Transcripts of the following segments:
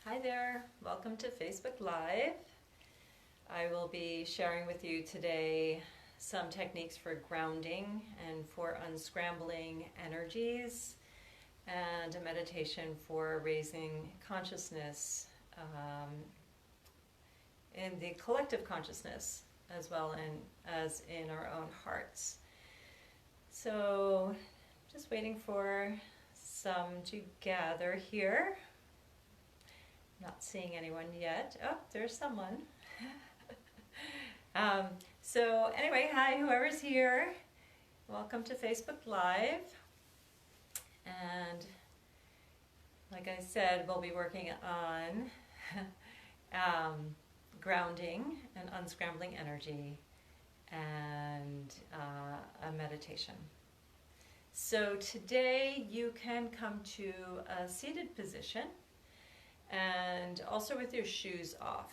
Hi there, welcome to Facebook Live. I will be sharing with you today some techniques for grounding and for unscrambling energies and a meditation for raising consciousness in the collective consciousness as well as in our own hearts. So just waiting for some to gather here. Not seeing anyone yet. Oh, there's someone. So anyway, hi, whoever's here. Welcome to Facebook Live. And like I said, we'll be working on grounding and unscrambling energy and a meditation. So today you can come to a seated position and also with your shoes off.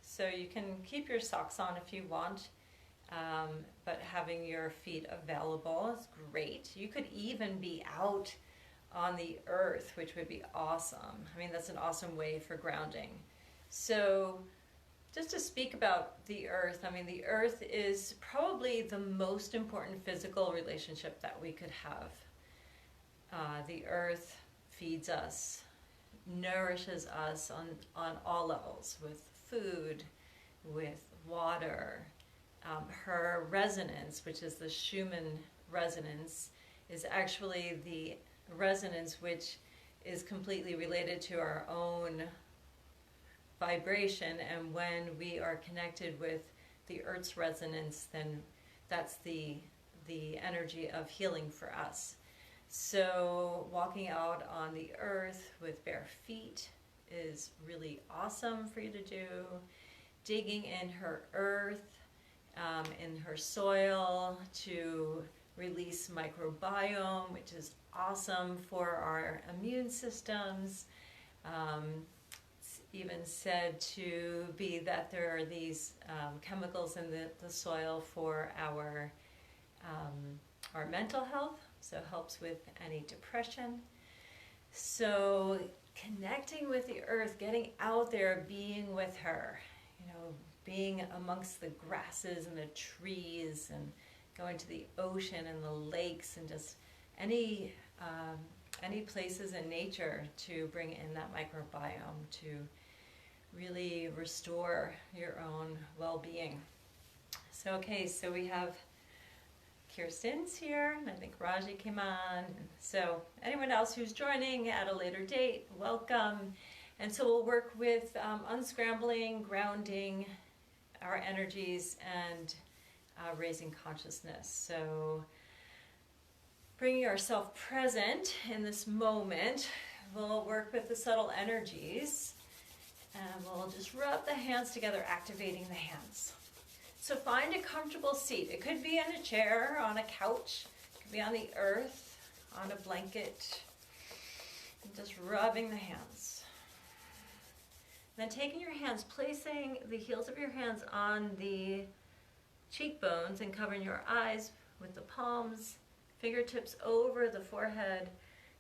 So you can keep your socks on if you want, but having your feet available is great. You could even be out on the earth, which would be awesome. I mean, that's an awesome way for grounding. So just to speak about the earth, I mean, the earth is probably the most important physical relationship that we could have. The earth feeds us, nourishes us on all levels, with food, with water. Her resonance, which is the Schumann resonance, is actually the resonance which is completely related to our own vibration, and when we are connected with the Earth's resonance, then that's the energy of healing for us. So walking out on the earth with bare feet is really awesome for you to do. Digging in her earth, in her soil to release microbiome, which is awesome for our immune systems. It's even said to be that there are these chemicals in the soil for our mental health. So it helps with any depression. So connecting with the earth, getting out there, being with her, being amongst the grasses and the trees, and going to the ocean and the lakes, and just any places in nature to bring in that microbiome to really restore your own well-being. So we have Kirsten's here, and I think Raji came on. So anyone else who's joining at a later date, welcome. And so we'll work with unscrambling, grounding our energies, and raising consciousness. So bringing ourselves present in this moment, we'll work with the subtle energies, and we'll just rub the hands together, activating the hands. So find a comfortable seat. It could be in a chair, on a couch, it could be on the earth, on a blanket, and just rubbing the hands. Then taking your hands, placing the heels of your hands on the cheekbones and covering your eyes with the palms, fingertips over the forehead.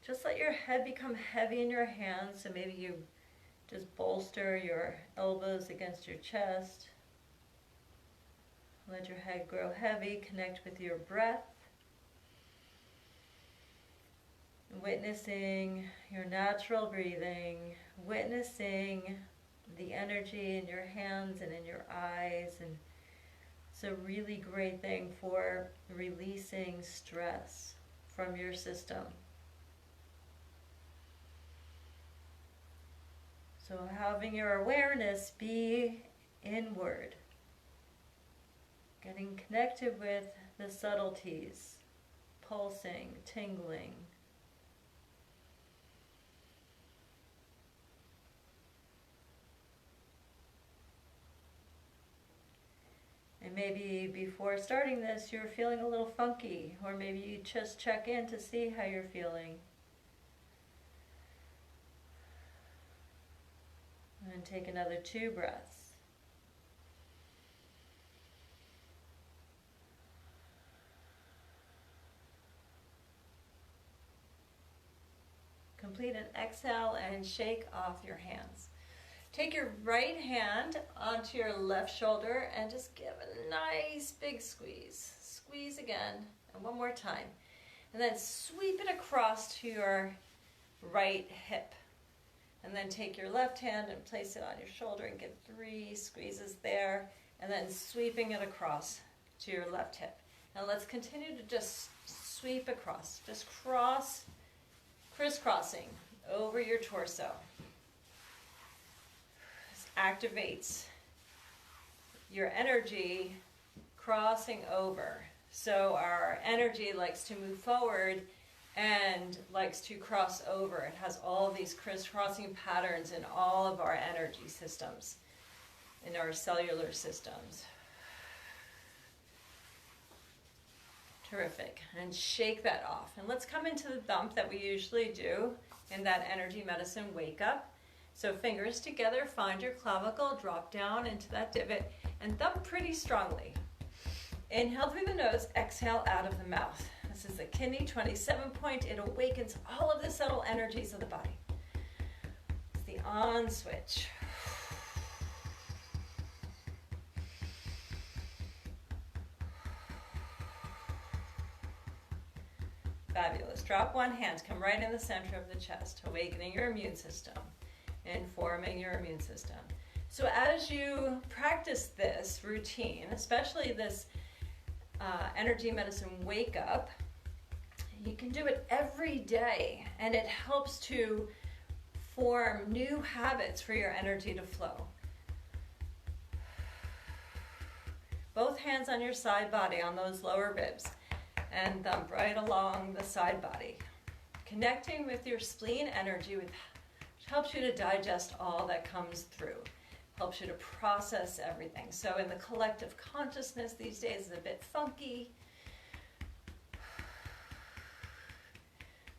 Just let your head become heavy in your hands, so maybe you just bolster your elbows against your chest. Let your head grow heavy, connect with your breath. Witnessing your natural breathing, witnessing the energy in your hands and in your eyes. And it's a really great thing for releasing stress from your system. So having your awareness be inward. Getting connected with the subtleties, pulsing, tingling. And maybe before starting this, you're feeling a little funky, or maybe you just check in to see how you're feeling. And take another 2 breaths. Complete an exhale and shake off your hands. Take your right hand onto your left shoulder and just give a nice big squeeze. Squeeze again, and one more time. And then sweep it across to your right hip. And then take your left hand and place it on your shoulder and give 3 squeezes there. And then sweeping it across to your left hip. Now let's continue to just sweep across. Just crisscrossing over your torso. This activates your energy crossing over. So our energy likes to move forward and likes to cross over. It has all these crisscrossing patterns in all of our energy systems, in our cellular systems. Terrific. And shake that off. And let's come into the thump that we usually do in that energy medicine wake up. So fingers together, find your clavicle, drop down into that divot, and thump pretty strongly. Inhale through the nose, exhale out of the mouth. This is the kidney 27 point. It awakens all of the subtle energies of the body. It's the on switch. Fabulous. Drop one hand, come right in the center of the chest, awakening your immune system, informing your immune system. So as you practice this routine, especially this energy medicine wake up, you can do it every day, and it helps to form new habits for your energy to flow. Both hands on your side body, on those lower ribs, and thump right along the side body. Connecting with your spleen energy, which helps you to digest all that comes through. Helps you to process everything. So in the collective consciousness these days is a bit funky.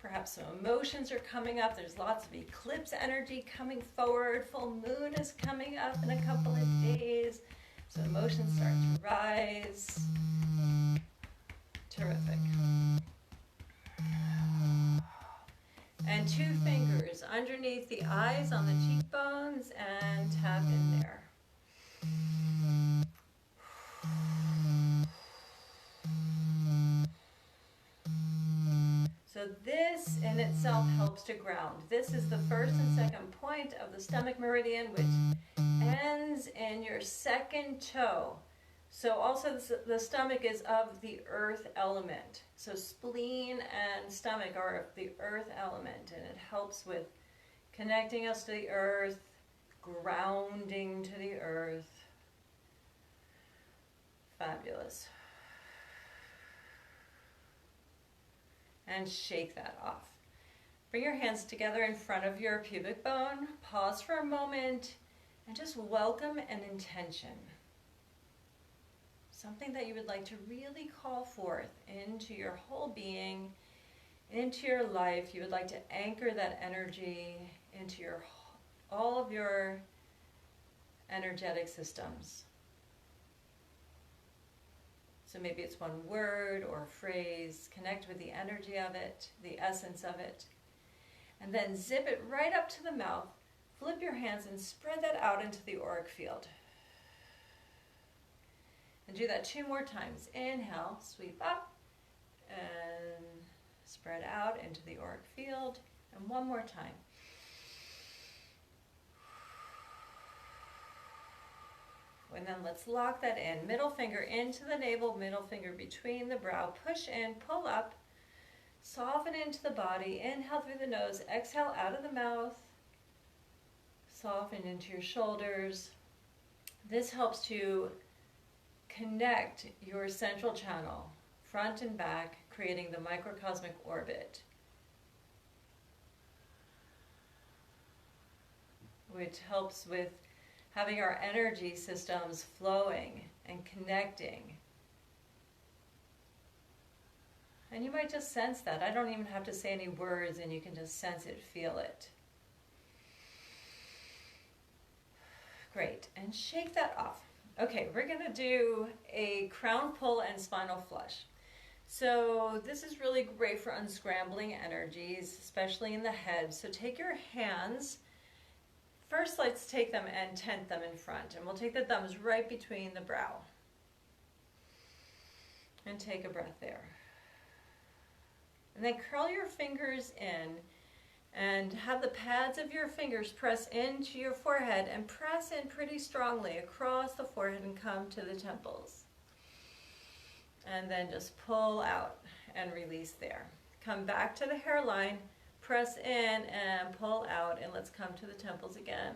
Perhaps some emotions are coming up. There's lots of eclipse energy coming forward. Full moon is coming up in a couple of days. So emotions start to rise. Terrific. And 2 fingers underneath the eyes on the cheekbones and tap in there. So this in itself helps to ground. This is the first and second point of the stomach meridian, which ends in your second toe. So also the stomach is of the earth element. So spleen and stomach are of the earth element, and it helps with connecting us to the earth, grounding to the earth. Fabulous. And shake that off. Bring your hands together in front of your pubic bone. Pause for a moment and just welcome an intention. Something that you would like to really call forth into your whole being, into your life. You would like to anchor that energy into all of your energetic systems. So maybe it's one word or phrase. Connect with the energy of it, the essence of it. And then zip it right up to the mouth. Flip your hands and spread that out into the auric field. And do that 2 more times. Inhale, sweep up, and spread out into the auric field. And 1 more time. And then let's lock that in. Middle finger into the navel, middle finger between the brow. Push in, pull up, soften into the body. Inhale through the nose, exhale out of the mouth. Soften into your shoulders. This helps to connect your central channel, front and back, creating the microcosmic orbit, which helps with having our energy systems flowing and connecting. And you might just sense that. I don't even have to say any words, and you can just sense it, feel it. Great, and shake that off. Okay, we're gonna do a crown pull and spinal flush. So this is really great for unscrambling energies, especially in the head. So take your hands first let's take them and tent them in front. And we'll take the thumbs right between the brow. And take a breath there. And then curl your fingers in and have the pads of your fingers press into your forehead and press in pretty strongly across the forehead and come to the temples. And then just pull out and release there. Come back to the hairline, press in and pull out, and let's come to the temples again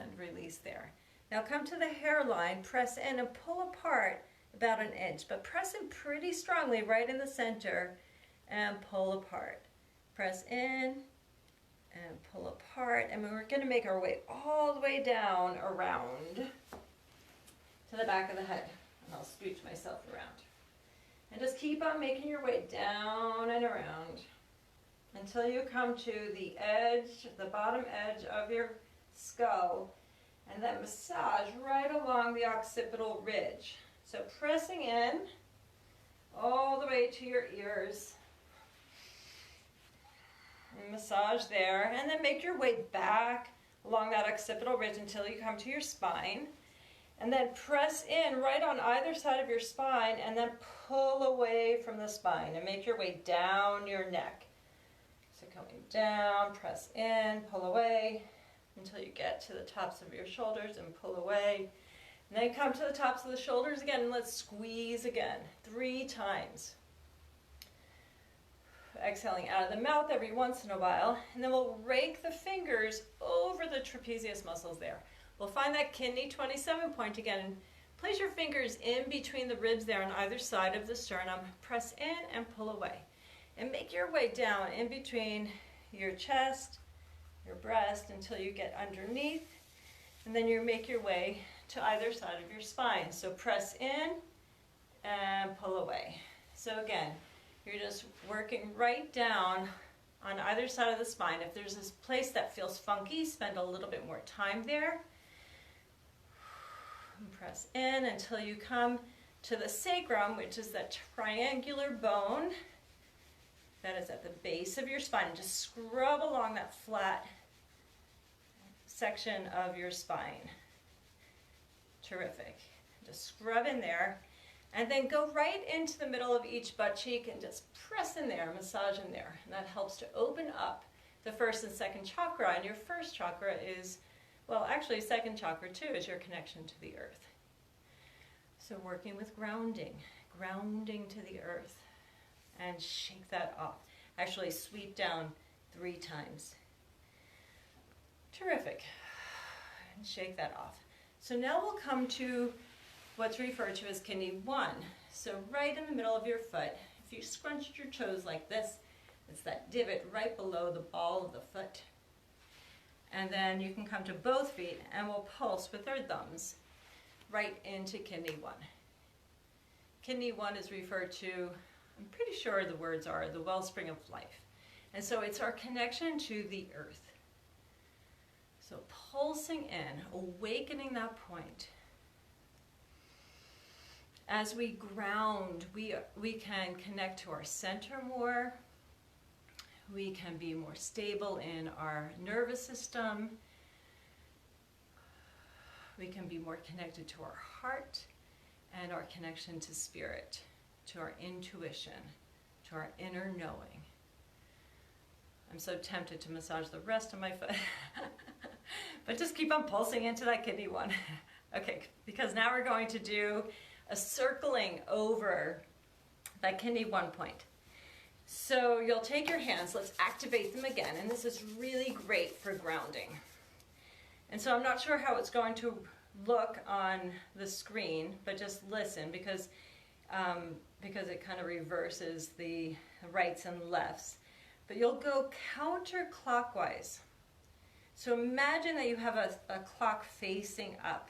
and release there. Now come to the hairline, press in and pull apart about an inch, but press in pretty strongly right in the center and pull apart. Press in and pull apart, and we're going to make our way all the way down around to the back of the head. And I'll scooch myself around. And just keep on making your way down and around until you come to the edge, the bottom edge of your skull, and then massage right along the occipital ridge. So pressing in all the way to your ears. And massage there, and then make your way back along that occipital ridge until you come to your spine. And then press in right on either side of your spine, and then pull away from the spine and make your way down your neck. So coming down, press in, pull away until you get to the tops of your shoulders and pull away. And then come to the tops of the shoulders again, and let's squeeze again 3 times. Exhaling out of the mouth every once in a while, and then we'll rake the fingers over the trapezius muscles there. We'll find that kidney 27 point again, and place your fingers in between the ribs there on either side of the sternum. Press in and pull away. And make your way down in between your chest, your breast, until you get underneath. And then you make your way to either side of your spine. So press in and pull away. So again, you're just working right down on either side of the spine. If there's this place that feels funky, spend a little bit more time there. And press in until you come to the sacrum, which is that triangular bone that is at the base of your spine. Just scrub along that flat section of your spine. Terrific. Just scrub in there. And then go right into the middle of each butt cheek and just press in there, massage in there. And that helps to open up the first and second chakra. And your first chakra is, well, actually second chakra too, is your connection to the earth. So working with grounding to the earth, and shake that off. Actually sweep down 3 times. Terrific. And shake that off. So now we'll come to what's referred to as kidney 1. So right in the middle of your foot, if you scrunched your toes like this, it's that divot right below the ball of the foot. And then you can come to both feet, and we'll pulse with our thumbs right into kidney 1. Kidney 1 is referred to, I'm pretty sure the words are, the wellspring of life. And so it's our connection to the earth. So pulsing in, awakening that point. As we ground, we can connect to our center more. We can be more stable in our nervous system. We can be more connected to our heart and our connection to spirit, to our intuition, to our inner knowing. I'm so tempted to massage the rest of my foot. But just keep on pulsing into that kidney 1. Okay, because now we're going to do a circling over that kidney 1 point. So you'll take your hands, let's activate them again, and this is really great for grounding. And so I'm not sure how it's going to look on the screen, but just listen, because it kind of reverses the rights and lefts. But you'll go counterclockwise. So imagine that you have a clock facing up,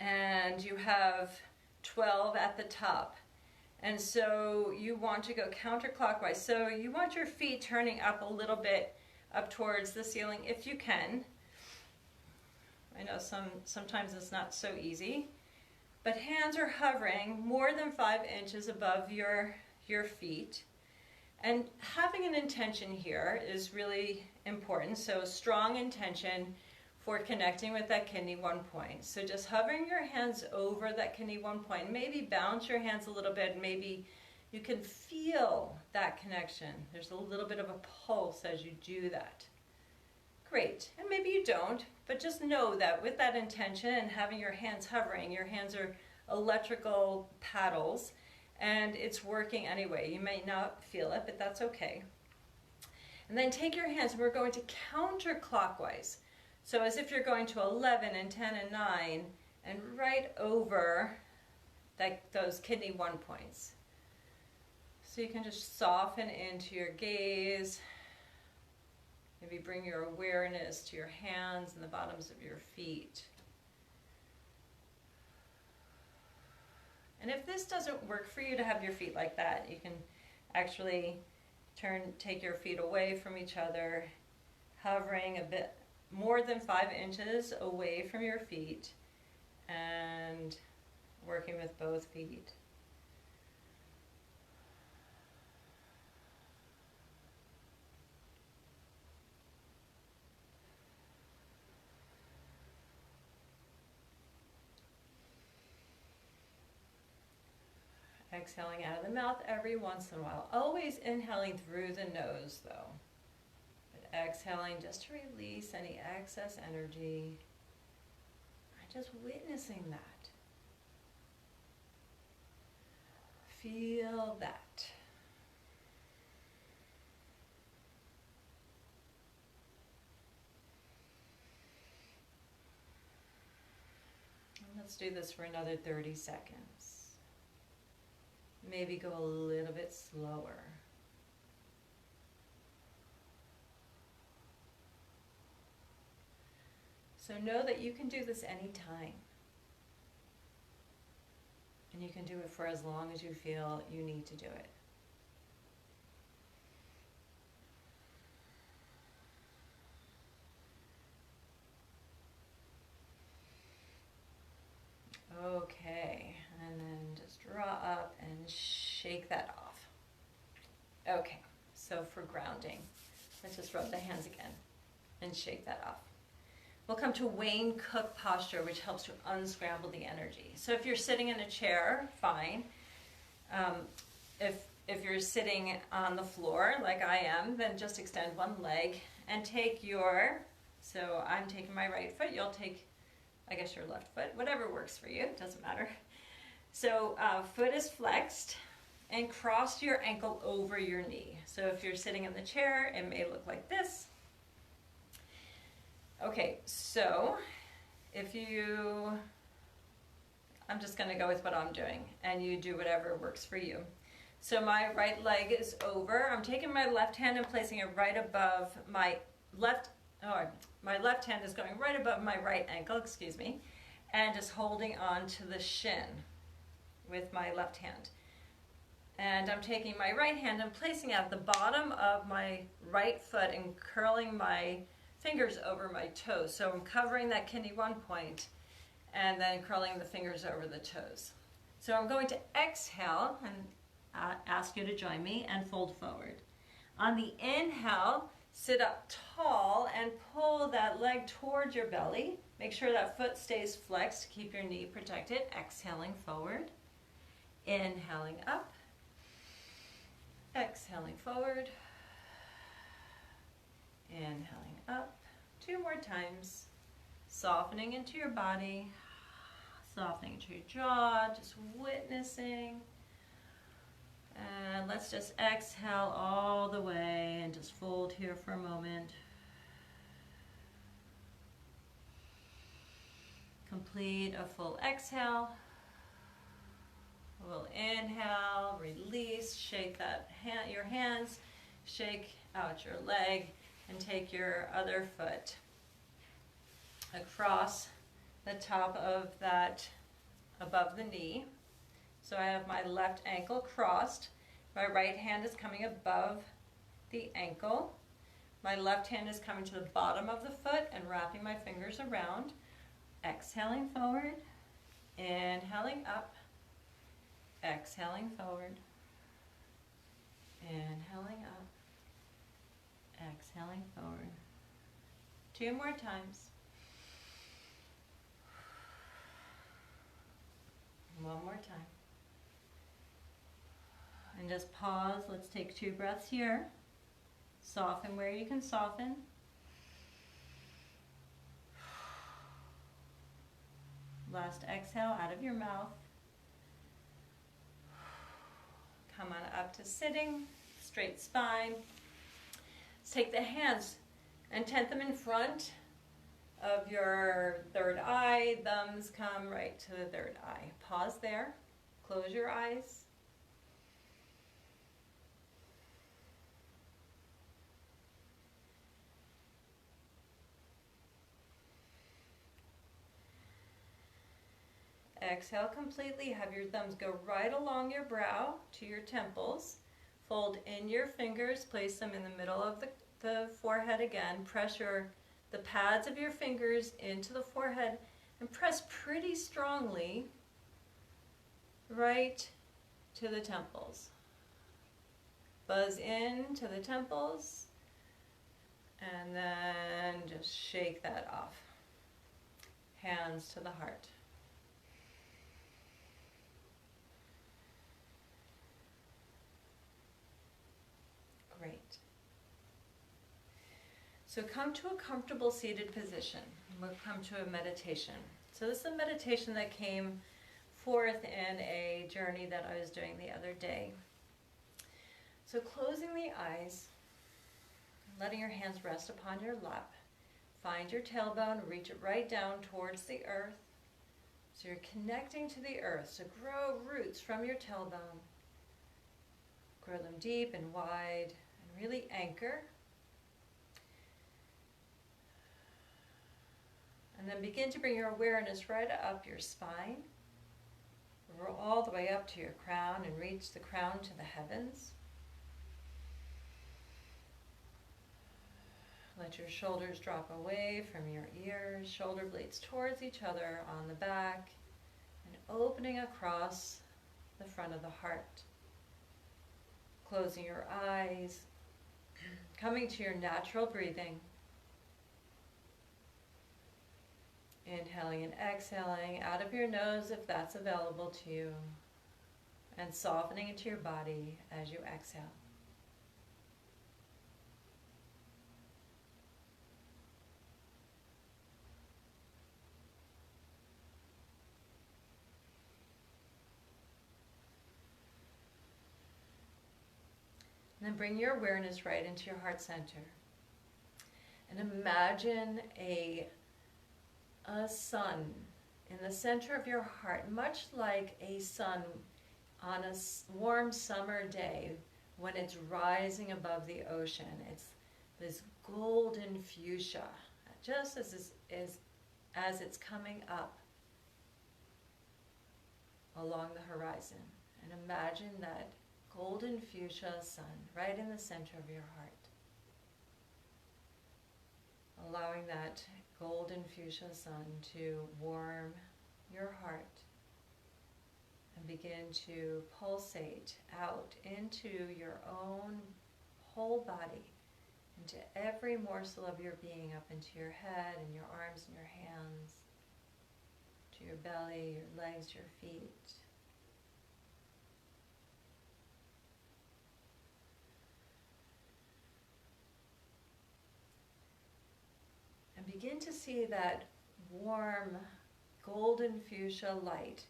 and you have 12 at the top. And so you want to go counterclockwise. So you want your feet turning up a little bit up towards the ceiling if you can. I know sometimes it's not so easy. But hands are hovering more than 5 inches above your feet. And having an intention here is really important. So strong intention for connecting with that kidney 1 point. So just hovering your hands over that kidney 1 point. Maybe bounce your hands a little bit. Maybe you can feel that connection. There's a little bit of a pulse as you do that. Great. And maybe you don't, but just know that with that intention and having your hands hovering, your hands are electrical paddles, and it's working anyway. You may not feel it, but that's okay. And then take your hands, and we're going to counterclockwise. So as if you're going to 11 and 10 and 9, and right over those kidney 1 points. So you can just soften into your gaze. Maybe bring your awareness to your hands and the bottoms of your feet. And if this doesn't work for you to have your feet like that, you can actually take your feet away from each other, hovering a bit more than 5 inches away from your feet, and working with both feet. Exhaling out of the mouth every once in a while. Always inhaling through the nose though. But exhaling just to release any excess energy. And just witnessing that. Feel that. And let's do this for another 30 seconds. Maybe go a little bit slower. So know that you can do this anytime. And you can do it for as long as you feel you need to do it. Okay, and then just draw up and shake that off. Okay, so for grounding, let's just rub the hands again and shake that off. We'll come to Wayne Cook posture, which helps to unscramble the energy. So if you're sitting in a chair, fine. If you're sitting on the floor like I am, then just extend one leg and take so I'm taking my right foot, you'll take, I guess, your left foot, whatever works for you, it doesn't matter. So foot is flexed and cross your ankle over your knee. So if you're sitting in the chair, it may look like this. Okay, so I'm just going to go with what I'm doing, and you do whatever works for you. So my right leg is over. I'm taking my left hand and placing it right above my left hand is going right above my right ankle, excuse me, and just holding on to the shin with my left hand. And I'm taking my right hand and placing it at the bottom of my right foot and curling my fingers over my toes. So I'm covering that kidney 1 point and then curling the fingers over the toes. So I'm going to exhale and ask you to join me and fold forward. On the inhale, sit up tall and pull that leg towards your belly. Make sure that foot stays flexed to keep your knee protected. Exhaling forward. Inhaling up. Exhaling forward. Inhaling up. 2 more times. Softening into your body. Softening into your jaw. Just witnessing. And let's just exhale all the way and just fold here for a moment. Complete a full exhale. We'll inhale, release, shake your hands, shake out your leg, and take your other foot across the top of that, above the knee. So I have my left ankle crossed. My right hand is coming above the ankle. My left hand is coming to the bottom of the foot and wrapping my fingers around. Exhaling forward, inhaling up, exhaling forward. Inhaling up, exhaling forward. 2 more times. 1 more time. And just pause. Let's take 2 breaths here. Soften where you can soften. Last exhale out of your mouth. Come on up to sitting, straight spine. Let's take the hands and tent them in front of your third eye. Thumbs come right to the third eye. Pause there. Close your eyes. Exhale completely. Have your thumbs go right along your brow to your temples. Fold in your fingers. Place them in the middle of the forehead again. Pressure the pads of your fingers into the forehead and press pretty strongly right to the temples. Buzz in to the temples and then just shake that off. Hands to the heart. Great. So come to a comfortable seated position. We'll come to a meditation. So this is a meditation that came forth in a journey that I was doing the other day. So closing the eyes, letting your hands rest upon your lap. Find your tailbone, reach it right down towards the earth. So you're connecting to the earth. So grow roots from your tailbone. Grow them deep and wide and really anchor. And then begin to bring your awareness right up your spine. Roll all the way up to your crown and reach the crown to the heavens. Let your shoulders drop away from your ears, shoulder blades towards each other on the back, and opening across the front of the heart. Closing your eyes, coming to your natural breathing. Inhaling and exhaling out of your nose if that's available to you, and softening into your body as you exhale. And then bring your awareness right into your heart center. And imagine a sun in the center of your heart, much like a sun on a warm summer day when it's rising above the ocean. It's this golden fuchsia, just as it's coming up along the horizon. And imagine that golden fuchsia sun right in the center of your heart. Allowing that golden fuchsia sun to warm your heart and begin to pulsate out into your own whole body, into every morsel of your being, up into your head and your arms and your hands, to your belly, your legs, your feet. And begin to see that warm golden fuchsia light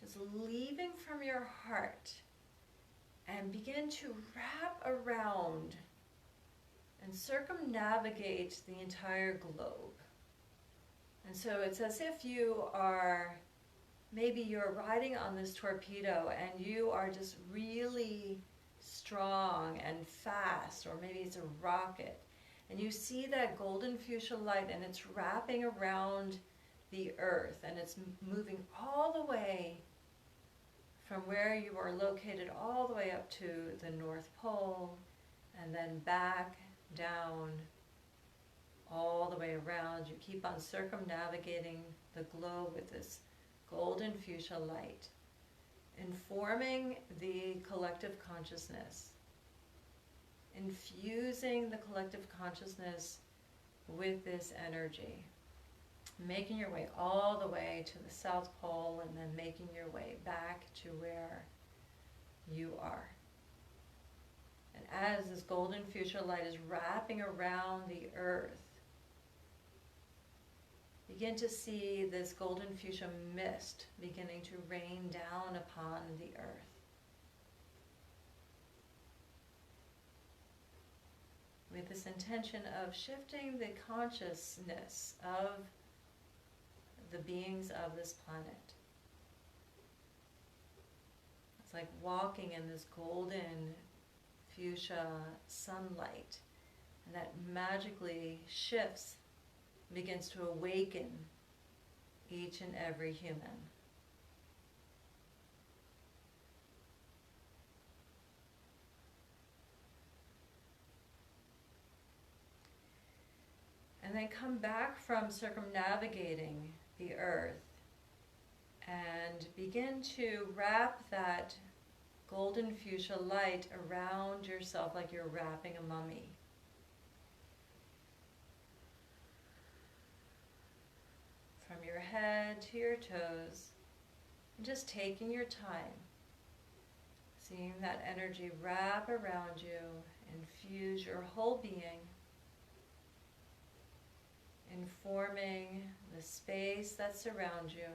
just leaving from your heart and begin to wrap around and circumnavigate the entire globe. And so it's as if maybe you're riding on this torpedo and you are just really strong and fast, or maybe it's a rocket. And you see that golden fuchsia light and it's wrapping around the earth and it's moving all the way from where you are located all the way up to the North Pole, and then back down all the way around. You keep on circumnavigating the globe with this golden fuchsia light, informing the collective consciousness infusing the collective consciousness with this energy, making your way all the way to the South Pole and then making your way back to where you are. And as this golden fuchsia light is wrapping around the earth, begin to see this golden fuchsia mist beginning to rain down upon the earth. With this intention of shifting the consciousness of the beings of this planet. It's like walking in this golden fuchsia sunlight, and that magically shifts, begins to awaken each and every human. And then come back from circumnavigating the earth and begin to wrap that golden fuchsia light around yourself like you're wrapping a mummy. From your head to your toes, and just taking your time, seeing that energy wrap around you, infuse your whole being, informing the space that surrounds you.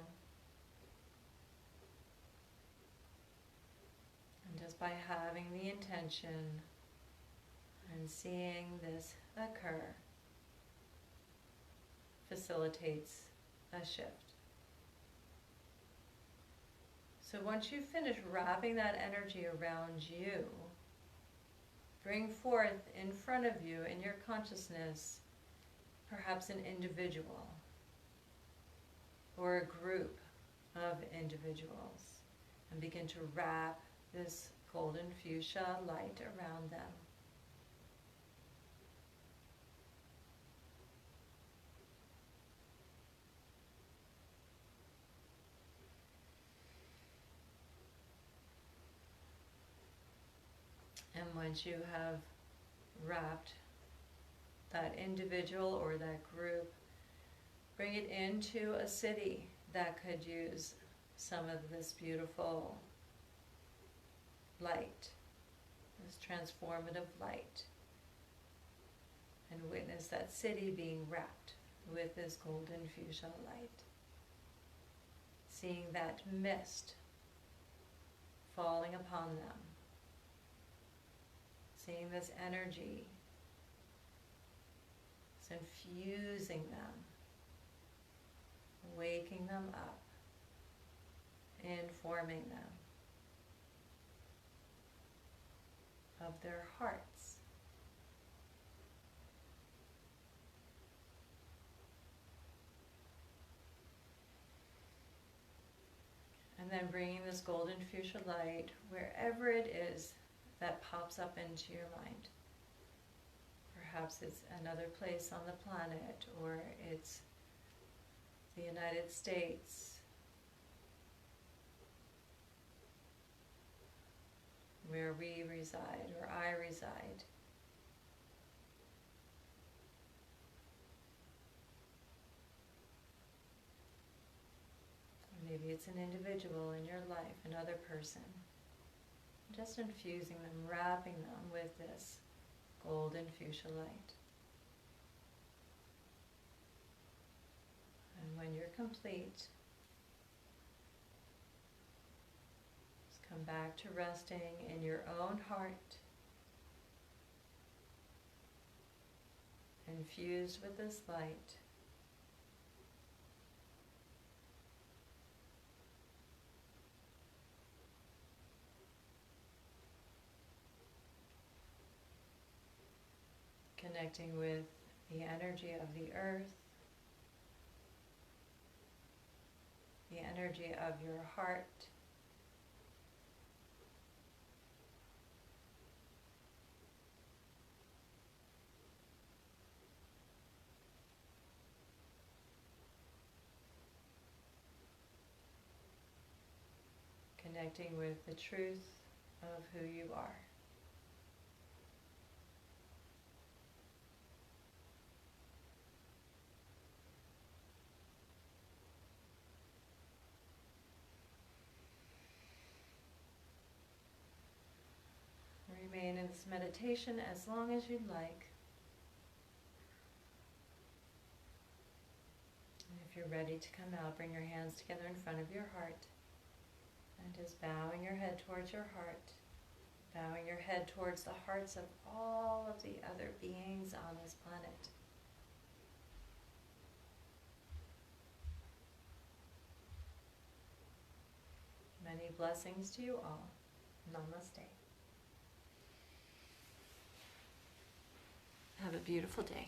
And just by having the intention and seeing this occur, facilitates a shift. So once you finish wrapping that energy around you, bring forth in front of you in your consciousness perhaps an individual or a group of individuals, and begin to wrap this golden fuchsia light around them. And once you have wrapped that individual or that group, bring it into a city that could use some of this beautiful light, this transformative light, and witness that city being wrapped with this golden fuchsia light. Seeing that mist falling upon them. Seeing this energy infusing them, waking them up, informing them of their hearts. And then bringing this golden fuchsia light wherever it is that pops up into your mind. Perhaps it's another place on the planet, or it's the United States, where we reside, or I reside. Or maybe it's an individual in your life, another person. Just infusing them, wrapping them with this golden fuchsia light. And when you're complete, just come back to resting in your own heart, infused with this light. Connecting with the energy of the earth, the energy of your heart, connecting with the truth of who you are. this meditation as long as you'd like. And if you're ready to come out, bring your hands together in front of your heart. And just bowing your head towards your heart. Bowing your head towards the hearts of all of the other beings on this planet. Many blessings to you all. Namaste. Have a beautiful day.